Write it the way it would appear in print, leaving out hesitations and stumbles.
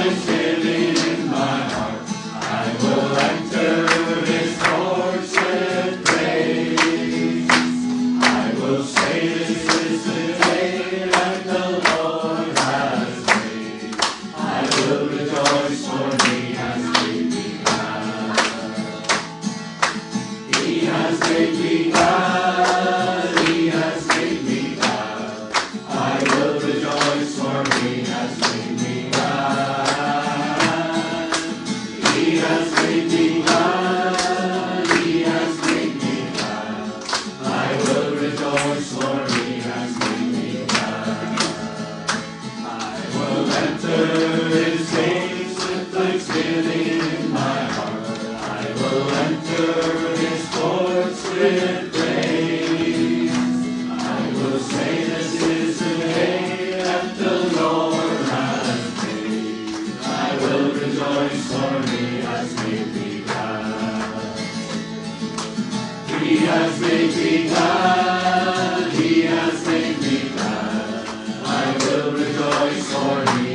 thanksgiving in my heart. I will enter his courts with praise. I will say this is the day that the Lord has made. I will rejoice, for he has made me glad. He has made me glad. He has made me glad. I will rejoice, for he has made me glad. He has made me glad. He has made me glad. I will rejoice, for he has made me glad. I will enter his gates with thanksgiving in my heart. I will enter his courts with praise. I will say this is the day that the Lord has made. I will rejoice, for he has made me glad. He has made me glad. He has made me glad. I will rejoice, for he